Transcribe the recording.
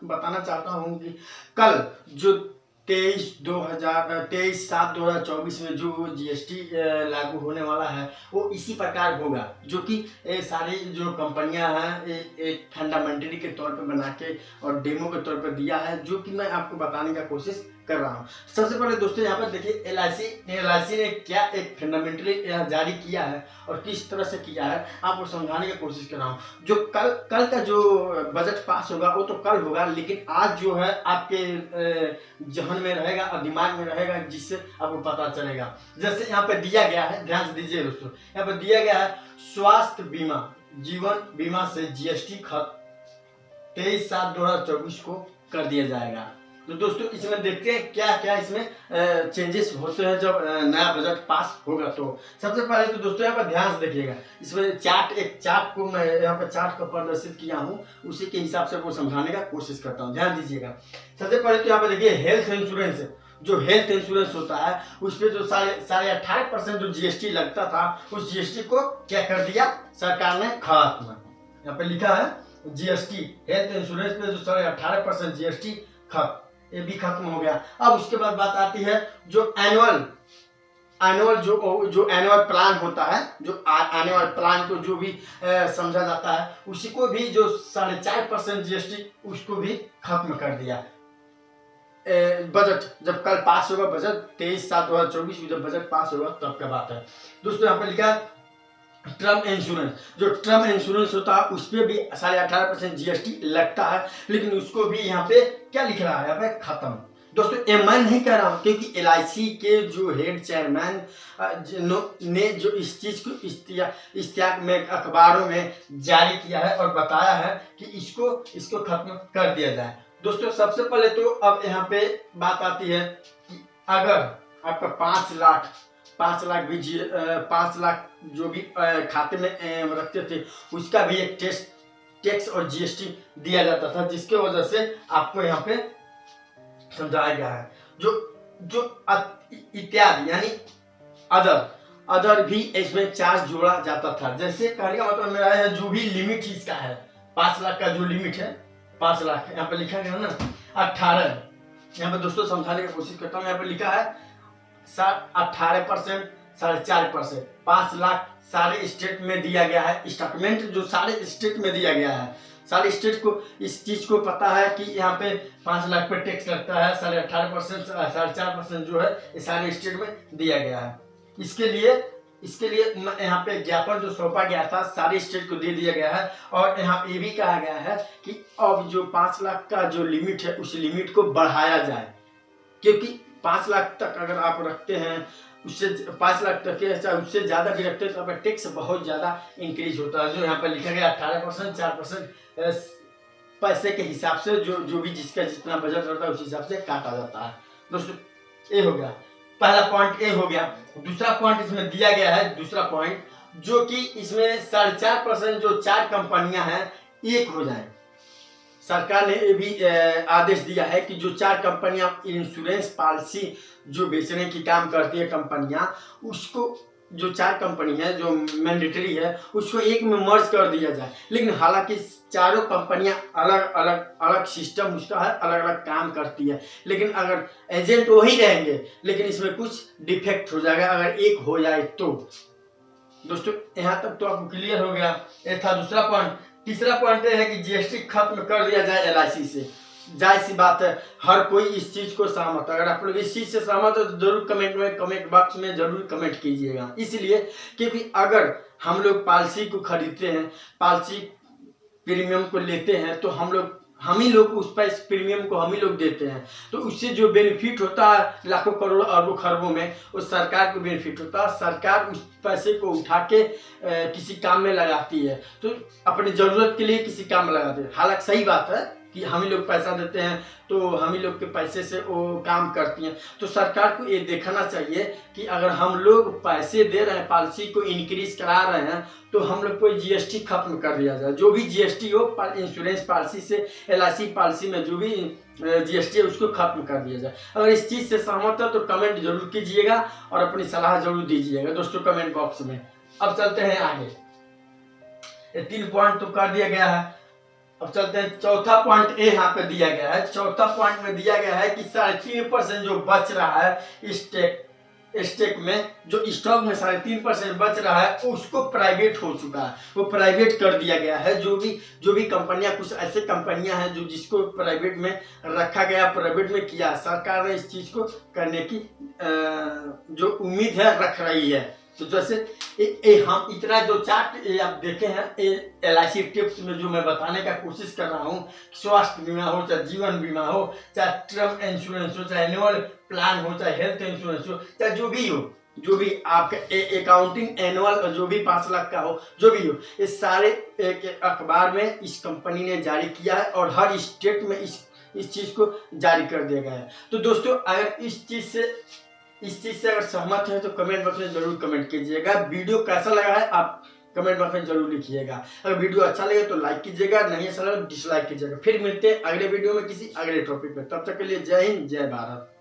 बताना चाहता हूँ कि कल जो 23/7/2024 में जो GST लागू होने वाला है वो इसी प्रकार होगा, जो कि सारी जो कंपनियां हैं एक फंडामेंटली के तौर पर बना के और डेमो के तौर पर दिया है, जो कि मैं आपको बताने का कोशिश कर रहा हूँ। सबसे पहले दोस्तों यहाँ पर देखिए LIC ने क्या एक फंडामेंटली जारी किया है और किस तरह से किया है आपको समझाने की कोशिश कर रहा हूँ। जो कल का जो बजट पास होगा वो तो कल होगा, लेकिन आज जो है आपके जहन में रहेगा और दिमाग में रहेगा, जिससे आपको पता चलेगा। जैसे यहाँ पे दिया गया है, ध्यान से दीजिए दोस्तों, यहाँ पे दिया गया है स्वास्थ्य बीमा जीवन बीमा से GST खत्म 23/7/2024 को कर दिया जाएगा। तो दोस्तों इसमें देखते हैं क्या क्या इसमें चेंजेस होते हैं जब नया बजट पास होगा। तो सबसे पहले तो दोस्तों यहाँ पर ध्यान से देखिएगा, इसमें एक चार्ट को मैं यहाँ पर चार्ट को प्रदर्शित किया हूँ, उसी के हिसाब से वो समझाने का कोशिश करता हूँ। ध्यान दीजिएगा। सबसे पहले तो यहाँ पर देखिए हेल्थ इंश्योरेंस, जो हेल्थ इंश्योरेंस होता है उस पर जो 18.5% जो GST लगता था, उस GST को क्या कर दिया सरकार ने, खत्म। यहाँ पे लिखा है GST हेल्थ इंश्योरेंस पे जो 18.5% GST खत्म, ये भी खत्म हो गया। अब उसके बाद बात आती है जो एनुअल जो एनुअल प्लान होता है, जो एनुअल प्लान को जो भी समझा जाता है, उसी को भी जो 4.5% GST उसको भी खत्म कर दिया। बजट जब कल पास होगा, बजट 23/7/2024 जब बजट पास होगा तब का बात है। दोस्तों यहाँ पे लिखा है टर्म इंश्योरेंस, जो टर्म इंश्योरेंस होता है उस पर भी 18.5% GST लगता है, लेकिन उसको भी यहाँ पे क्या लिख रहा है, यहाँ पे खत्म। दोस्तों ये मैं नहीं कह रहा हूँ, क्योंकि LIC के जो हेड चेयरमैन ने जो इस चीज को इश्तिहार में अखबारों में जारी किया है और बताया है कि इसको खत्म कर दिया जाए। दोस्तों सबसे पहले तो अब यहाँ पे बात आती है कि अगर आपका 5 लाख भी 5 लाख जो भी खाते में रखते थे, उसका भी एक टैक्स और GST दिया जाता था, जिसके वजह से आपको यहाँ पे समझाया गया है। जो इत्यादि यानी अदर भी इसमें चार्ज जोड़ा जाता था। जैसे कहने का मतलब मेरा है जो भी लिमिट इसका है, 5 लाख का जो लिमिट है, 5 लाख यहाँ पे लिखा गया ना 18, यहाँ पे दोस्तों समझाने की कोशिश करता हूँ। यहाँ पे लिखा है 18%, 4.5%, 5 लाख सारे स्टेट में दिया गया है। स्टेटमेंट जो सारे स्टेट में दिया गया है, सारे स्टेट को इस चीज को पता है कि यहाँ पे 5 लाख पे टैक्स लगता है, 18.5%, 4.5% जो है ये सारे स्टेट में दिया गया है। इसके लिए यहाँ पे ज्ञापन जो सौंपा गया था सारे स्टेट को दे दिया गया है, और यहाँ ये भी कहा गया है कि अब जो 5 लाख का जो लिमिट है उस लिमिट को बढ़ाया जाए, क्योंकि 5 लाख तक अगर आप रखते हैं, उससे 5 लाख तक के उससे ज़्यादा भी रखते हैं तो आपका टैक्स बहुत ज़्यादा इंक्रीज होता है। जो यहाँ पर लिखा गया 18%, 4% पैसे के हिसाब से जो भी जिसका जितना बजट रहता है उस हिसाब से काटा जाता है। दोस्तों ये हो गया पहला पॉइंट, ये हो गया। दूसरा पॉइंट इसमें दिया गया है, दूसरा पॉइंट जो कि इसमें 4.5% जो 4 कंपनियां हैं एक हो जाए। सरकार ने ये भी आदेश दिया है कि जो 4 कंपनियां इंश्योरेंस पॉलिसी जो बेचने की काम करती है कंपनियां, उसको जो 4 कंपनी है जो मैंडेटरी है उसको एक में मर्ज कर दिया जाए। लेकिन हालांकि चारों कंपनियां अलग सिस्टम उसका है, अलग अलग काम करती है, लेकिन अगर एजेंट वही रहेंगे, लेकिन इसमें कुछ डिफेक्ट हो जाएगा अगर एक हो जाए तो। दोस्तों यहाँ तक तो आपको क्लियर हो गया, ये था दूसरा पॉइंट। तीसरा पॉइंट है कि GST खत्म कर दिया जाए LIC से। जाहिर सी बात है हर कोई इस चीज को सहमत है। अगर आप लोग इस चीज से सहमत हो तो जरूर कमेंट बॉक्स में जरूर कमेंट कीजिएगा। इसलिए क्योंकि अगर हम लोग पॉलिसी को खरीदते हैं, पॉलिसी प्रीमियम को लेते हैं, तो हम ही लोग उस पर इस प्रीमियम को हम ही लोग देते हैं, तो उससे जो बेनिफिट होता है लाखों करोड़ों अरबों खरबों में, उस सरकार को बेनिफिट होता है। सरकार उस पैसे को उठा के किसी काम में लगाती है, तो अपनी ज़रूरत के लिए किसी काम में लगाती है। हालांकि सही बात है कि हम ही लोग पैसा देते हैं, तो हम ही लोग के पैसे से वो काम करती हैं। तो सरकार को ये देखना चाहिए कि अगर हम लोग पैसे दे रहे हैं, पॉलिसी को इंक्रीज करा रहे हैं, तो हम लोग को GST खत्म कर दिया जाए। जो भी GST हो इंश्योरेंस पॉलिसी से LIC पॉलिसी में जो भी GST है उसको खत्म कर दिया जाए। अगर इस चीज़ से सहमत है तो कमेंट जरूर कीजिएगा और अपनी सलाह जरूर दीजिएगा दोस्तों कमेंट बॉक्स में। अब चलते हैं आगे। ये 3 पॉइंट तो कर दिया गया है। अब चलते हैं चौथा पॉइंट ए यहाँ पे दिया गया है। चौथा पॉइंट में दिया गया है कि 3.5% जो बच रहा है स्टेक में, जो स्टॉक में 3.5% बच रहा है उसको प्राइवेट हो चुका है, वो प्राइवेट कर दिया गया है। जो भी कंपनियां, कुछ ऐसे कंपनियां हैं जो जिसको प्राइवेट में रखा गया, प्राइवेट में किया, सरकार ने इस चीज को करने की जो उम्मीद है रख रही है। तो जैसे हम इतना जो चार्ट आप देखे हैं LIC टिप्स में जो मैं बताने का कोशिश कर रहा हूँ, स्वास्थ्य बीमा हो, चाहे जीवन बीमा हो, चाहे टर्म इंश्योरेंस हो, चाहे एनुअल प्लान हो, चाहे हेल्थ इंश्योरेंस हो, चाहे जो भी हो, जो भी आपका अकाउंटिंग एनुअल जो भी 5 लाख का हो, जो भी हो, ये सारे एक अखबार में इस कंपनी ने जारी किया है और हर स्टेट में इस चीज को जारी कर दिया गया है। तो दोस्तों अगर इस चीज से अगर सहमत है तो कमेंट बॉक्स में जरूर कमेंट कीजिएगा। वीडियो कैसा लगा है आप कमेंट बॉक्स में जरूर लिखिएगा। अगर वीडियो अच्छा लगे तो लाइक कीजिएगा, नहीं अच्छा लगे तो डिसलाइक कीजिएगा। फिर मिलते हैं अगले वीडियो में किसी अगले टॉपिक पे। तब तक के लिए जय हिंद, जय भारत।